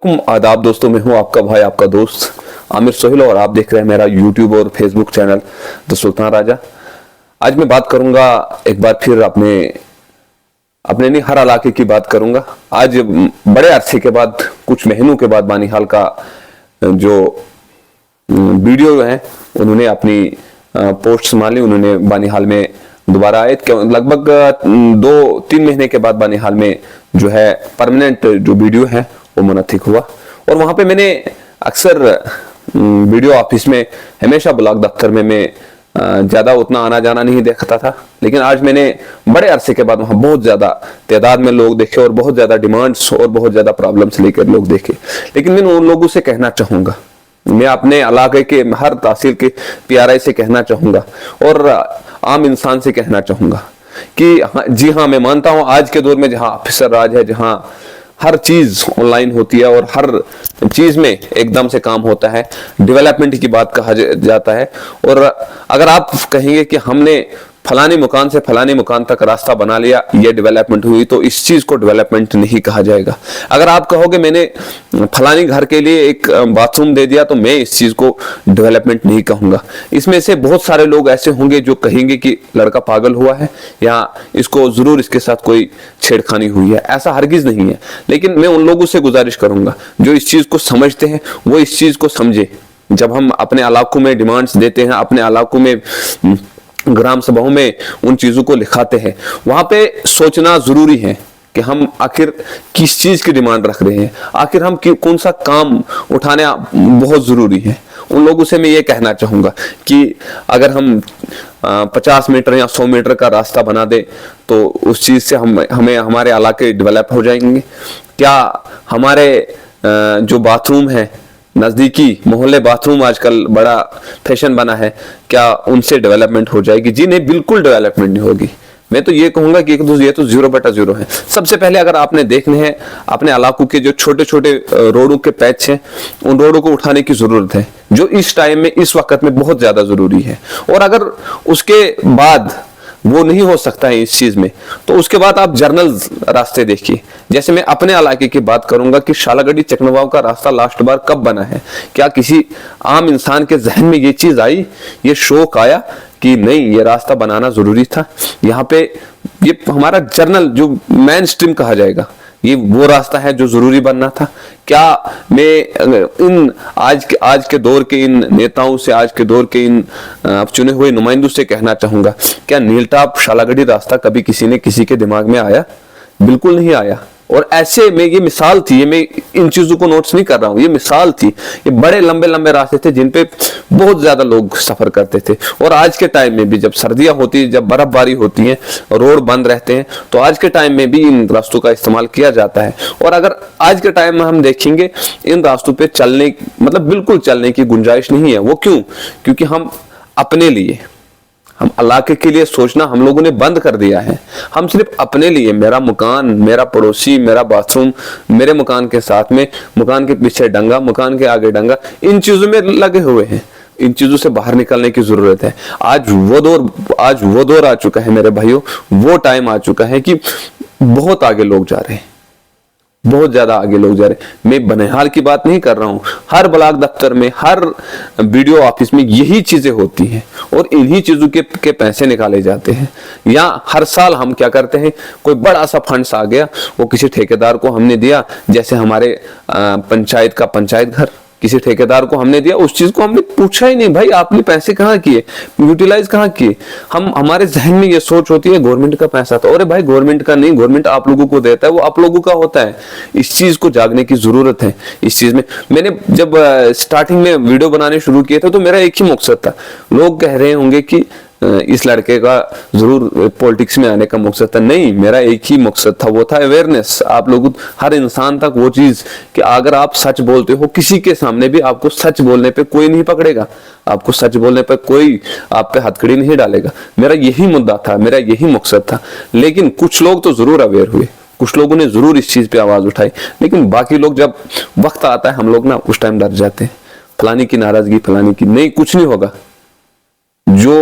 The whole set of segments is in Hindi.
आदाब दोस्तों, मैं हूं आपका भाई, आपका दोस्त आमिर सोहेल और आप देख रहे हैं मेरा यूट्यूब और Facebook channel the Sultan Raja. आज मैं बात करूंगा एक बार फिर अपने नहीं, हर इलाके की बात करूंगा। आज बड़े अरसे के बाद, कुछ महीनों के बाद बानीहाल का जो वीडियो है उन्होंने अपनी पोस्ट संभाली। उन्होंने बानीहाल में दोबारा आए, लगभग 2-3 महीने के बाद बानीहाल में जो है परमानेंट जो वीडियो है वो मुनत्तिक हुआ। और वहां पे मैंने अक्सर वीडियो ऑफिस में, हमेशा ब्लॉक दफ्तर में मैं ज्यादा उतना आना जाना नहीं देखता था, लेकिन आज मैंने बड़े अरसे के बाद वहां बहुत ज्यादा तादाद में लोग देखे और बहुत ज्यादा डिमांड्स और बहुत ज्यादा प्रॉब्लम्स लेकर लोग देखे। लेकिन मैं उन लोगों से कहना चाहूंगा, मैं अपने इलाके के हर तहसील के PRI से कहना चाहूंगा और आम इंसान से कहना चाहूंगा कि जी हाँ, मैं मानता हूं आज के दौर में जहां ऑफिसर राज है, जहां हर चीज ऑनलाइन होती है और हर चीज में एकदम से काम होता है, डेवलपमेंट की बात कहा जाता है। और अगर आप कहेंगे कि हमने फलाने मुकाम से फलाने मुकाम तक रास्ता बना लिया, ये डेवलपमेंट हुई, तो इस चीज को डेवलपमेंट नहीं कहा जाएगा। अगर आप कहोगे मैंने फलाने घर के लिए एक बाथरूम दे दिया, तो मैं इस चीज को डेवलपमेंट नहीं कहूंगा। इसमें से बहुत सारे लोग ऐसे होंगे जो कहेंगे कि लड़का पागल हुआ है या इसको जरूर इसके साथ कोई छेड़खानी हुई है। ऐसा हरगिज नहीं है, लेकिन मैं उन लोगों से गुजारिश करूंगा जो इस चीज को समझते हैं, वो इस चीज को समझे। जब हम अपने इलाकों में डिमांड्स देते हैं, अपने इलाकों में ग्राम सभाओं में उन चीजों को लिखाते हैं, वहां पे सोचना जरूरी है कि हम आखिर किस चीज की डिमांड रख रहे हैं, आखिर हम कौन सा काम उठाने बहुत जरूरी है। उन लोगों से मैं ये कहना चाहूंगा कि अगर हम 50 मीटर या 100 मीटर का रास्ता बना दे तो उस चीज से हमें हमारे इलाके डेवलप हो जाएंगे। क्या हमारे जो बाथरूम है, नजदीकी मोहल्ले बाथरूम आजकल बड़ा फैशन बना है, क्या उनसे डेवलपमेंट हो जाएगी? जी नहीं, बिल्कुल डेवलपमेंट नहीं होगी। मैं तो ये कहूंगा कि ये तो 0/0 है। सबसे पहले अगर आपने देखने हैं अपने इलाकों के जो छोटे छोटे रोडों के पैच हैं, उन रोडों को उठाने की जरूरत है, जो इस टाइम में, इस वक्त में बहुत ज्यादा जरूरी है। और अगर उसके बाद वो नहीं हो सकता है इस चीज में, तो उसके बाद आप जर्नल रास्ते देखिए। जैसे मैं अपने इलाके की बात करूंगा कि शालागढ़ी चकनवाव का रास्ता लास्ट बार कब बना है? क्या किसी आम इंसान के जहन में ये चीज आई, ये शौक आया कि नहीं, ये रास्ता बनाना जरूरी था? यहाँ पे ये हमारा जर्नल जो मेन स्ट्रीम कहा जाएगा, ये वो रास्ता है जो जरूरी बनना था। क्या मैं इन आज के दौर के इन नेताओं से, आज के दौर के इन चुने हुए नुमाइंदों से कहना चाहूंगा, क्या नीलटाप शालागढ़ी रास्ता कभी किसी ने किसी के दिमाग में आया? बिल्कुल नहीं आया। और ऐसे में ये मिसाल थी, ये मैं इन चीजों को नोट्स नहीं कर रहा हूं, ये मिसाल थी। ये बड़े लंबे लंबे रास्ते थे जिन पे बहुत ज्यादा लोग सफर करते थे। और आज के टाइम में भी जब सर्दियां होती है, जब बर्फबारी होती है, रोड बंद रहते हैं, तो आज के टाइम में भी इन रास्तों का इस्तेमाल किया जाता है। और अगर आज के टाइम में हम देखेंगे, इन रास्तों पे चलने, मतलब बिल्कुल चलने की गुंजाइश नहीं है। वो क्यों? क्योंकि हम अपने लिए, हम इलाके के लिए सोचना हम लोगों ने बंद कर दिया है। हम सिर्फ अपने लिए, मेरा मकान, मेरा पड़ोसी, मेरा बाथरूम, मेरे मकान के साथ में, मकान के पीछे डंगा, मकान के आगे डंगा, इन चीजों में लगे हुए हैं। इन चीजों से बाहर निकलने की जरूरत है। आज वो दौर आ चुका है मेरे भाइयों, वो टाइम आ चुका है कि बहुत आगे लोग जा रहे हैं, बहुत ज्यादा आगे लोग जा रहे हैं। मैं बनिहाल की बात नहीं कर रहा हूं, हर ब्लॉक दफ्तर में, हर वीडियो ऑफिस में यही चीजें होती हैं और इन्हीं चीजों के पैसे निकाले जाते हैं। या हर साल हम क्या करते हैं, कोई बड़ा सा फंड्स आ गया, वो किसी ठेकेदार को हमने दिया, जैसे हमारे पंचायत का पंचायत घर किसी ठेकेदार को हमने दिया, उस चीज को हमने पूछा ही नहीं, भाई आपने पैसे कहाँ किए, यूटिलाइज कहाँ किए। हमारे जहन में ये सोच होती है गवर्नमेंट का पैसा था। अरे भाई, गवर्नमेंट का नहीं, गवर्नमेंट आप लोगों को देता है, वो आप लोगों का होता है। इस चीज को जागने की जरूरत है। इस चीज में मैंने जब स्टार्टिंग में वीडियो बनाने शुरू किए थे, तो मेरा एक ही मकसद था। लोग कह रहे होंगे कि इस लड़के का जरूर पॉलिटिक्स में आने का मकसद था। नहीं, मेरा एक ही मकसद था, वो था अवेयरनेस। आप लोग, हर इंसान तक वो चीज कि अगर आप सच बोलते हो किसी के सामने भी, आपको सच बोलने पे कोई नहीं पकड़ेगा, आपको सच बोलने पे कोई आप पे हथकड़ी नहीं डालेगा। मेरा यही मुद्दा था, मेरा यही मकसद था। लेकिन कुछ लोग तो जरूर अवेयर हुए, कुछ लोगों ने जरूर इस चीज पे आवाज उठाई, लेकिन बाकी लोग, जब वक्त आता है हम लोग ना उस टाइम डर जाते हैं। फलानी की नाराजगी, फलानी की, नहीं, कुछ नहीं होगा, जो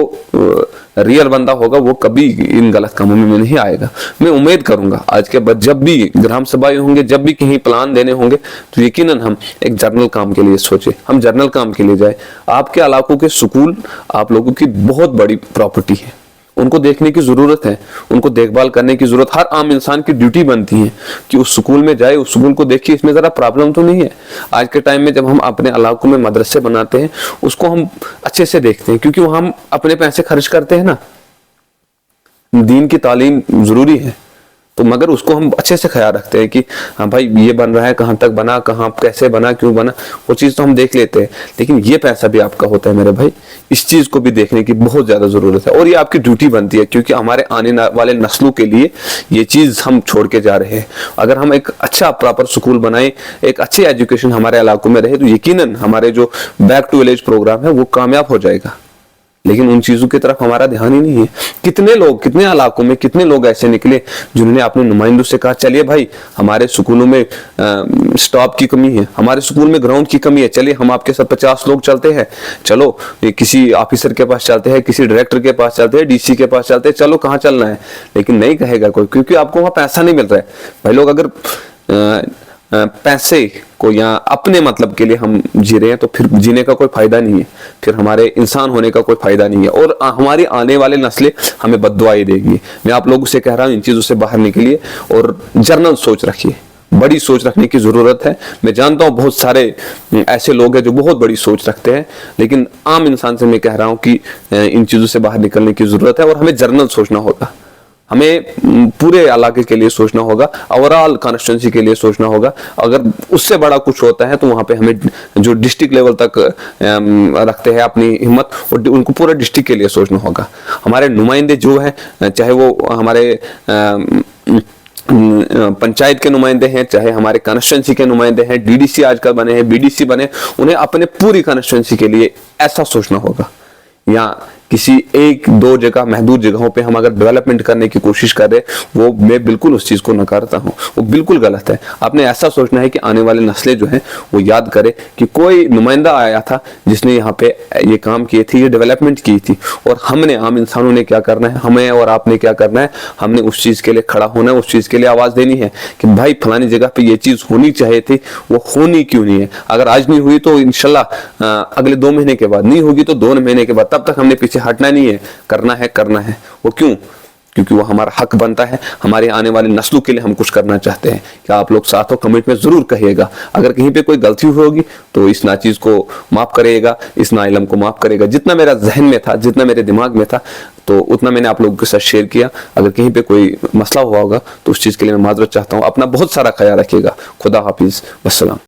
रियल बंदा होगा वो कभी इन गलत कामों में नहीं आएगा। मैं उम्मीद करूंगा आज के बाद जब भी ग्राम सभाएं होंगे, जब भी कहीं प्लान देने होंगे, तो यकीनन हम एक जर्नल काम के लिए सोचे, हम जर्नल काम के लिए जाए। आपके इलाकों के स्कूल आप लोगों की बहुत बड़ी प्रॉपर्टी है, उनको देखने की जरूरत है, उनको देखभाल करने की जरूरत हर आम इंसान की ड्यूटी बनती है कि उस स्कूल में जाए, उस स्कूल को देखिए, इसमें जरा प्रॉब्लम तो नहीं है। आज के टाइम में जब हम अपने इलाकों में मदरसे बनाते हैं, उसको हम अच्छे से देखते हैं, क्योंकि वहां हम अपने पैसे खर्च करते हैं ना, दीन की तालीम जरूरी है, तो मगर उसको हम अच्छे से ख्याल रखते हैं कि हाँ भाई ये बन रहा है, कहाँ तक बना, कहाँ कैसे बना, क्यों बना, वो चीज़ तो हम देख लेते हैं। लेकिन ये पैसा भी आपका होता है मेरे भाई, इस चीज़ को भी देखने की बहुत ज़्यादा ज़रूरत है और ये आपकी ड्यूटी बनती है, क्योंकि हमारे आने वाले नस्लों के लिए ये चीज़ हम छोड़ के जा रहे हैं। अगर हम एक अच्छा प्रॉपर स्कूल बनाए, एक अच्छी एजुकेशन हमारे इलाकों में रहे, तो यकीनन हमारे जो बैक टू विलेज प्रोग्राम है वो कामयाब हो जाएगा। लेकिन उन चीजों की तरफ हमारा ध्यान ही नहीं है। कितने लोग, कितने इलाकों में कितने लोग ऐसे निकले जिन्होंने अपने नुमाइंदों से कहा चलिए भाई हमारे स्कूलों में स्टाफ की कमी है, हमारे स्कूल में ग्राउंड की कमी है, चलिए हम आपके साथ 50 लोग चलते हैं, चलो किसी ऑफिसर के पास चलते हैं, किसी डायरेक्टर के पास चलते हैं, डीसी के पास चलते हैं, चलो कहाँ चलना है। लेकिन नहीं कहेगा कोई, क्योंकि आपको वहां पैसा नहीं मिल रहा है। भाई लोग अगर पैसे को या अपने मतलब के लिए हम जी रहे हैं तो फिर जीने का कोई फायदा नहीं है, फिर हमारे इंसान होने का कोई फायदा नहीं है और हमारी आने वाले नस्लें हमें बद्दुआएं देगी। मैं आप लोगों से कह रहा हूं इन चीजों से बाहर निकलिए और जर्नल सोच रखिए, बड़ी सोच रखने की जरूरत है। मैं जानता हूं बहुत सारे ऐसे लोग हैं जो बहुत बड़ी सोच रखते हैं, लेकिन आम इंसान से मैं कह रहा हूं कि इन चीजों से बाहर निकलने की जरूरत है और हमें जर्नल सोचना होगा, हमें पूरे इलाके के लिए सोचना होगा, ओवरऑल कॉन्स्टिट्यूंसी के लिए सोचना होगा। अगर उससे बड़ा कुछ होता है तो वहां पे हमें जो डिस्ट्रिक्ट लेवल तक रखते हैं अपनी हिम्मत, और उनको पूरा डिस्ट्रिक्ट के लिए सोचना होगा। हमारे नुमाइंदे जो हैं, चाहे वो हमारे पंचायत के नुमाइंदे हैं, चाहे हमारे कॉन्स्टिट्यूंसी के नुमाइंदे हैं, डीडीसी आजकल बने हैं, बीडीसी बने, उन्हें अपने पूरी कॉन्स्टिट्यूंसी के लिए ऐसा सोचना होगा। या किसी एक दो जगह महदूद जगहों पे हम अगर डेवलपमेंट करने की कोशिश कर रहे, वो मैं बिल्कुल उस चीज को नकारता हूँ, वो बिल्कुल गलत है। आपने ऐसा सोचना है कि आने वाले नस्लें जो हैं वो याद करे कि कोई नुमाइंदा आया था जिसने यहाँ पे ये काम किए थे, ये डेवलपमेंट की थी, और हमने आम इंसानों ने क्या करना है, हमें और आपने क्या करना है, हमने उस चीज के लिए खड़ा होना है, उस चीज के लिए आवाज देनी है कि भाई फलानी जगह पे ये चीज होनी चाहिए थी, वो होनी क्यों नहीं है। अगर आज नहीं हुई तो इंशाल्लाह अगले 2 महीने के बाद, नहीं होगी तो 2 महीने के बाद, तब तक हमने पीछे हटना नहीं है, करना है, करना है। वो क्यों? क्योंकि वो हमारा हक बनता है, हमारे आने वाले नस्लों के लिए हम कुछ करना चाहते हैं। क्या आप लोग साथ हो? कमेंट में जरूर कहिएगा। अगर कहीं पे कोई गलती होगी तो इस नाचीज को माफ करिएगा, इस नाइलम को माफ करेगा। जितना मेरा जहन में था, जितना मेरे दिमाग में था, तो उतना मैंने आप लोगों के साथ शेयर किया। अगर कहीं पे कोई मसला हुआ होगा तो उस चीज के लिए मैं माजरत चाहता हूँ। अपना बहुत सारा ख्याल रखिएगा। खुदा हाफिज, वस्सलाम।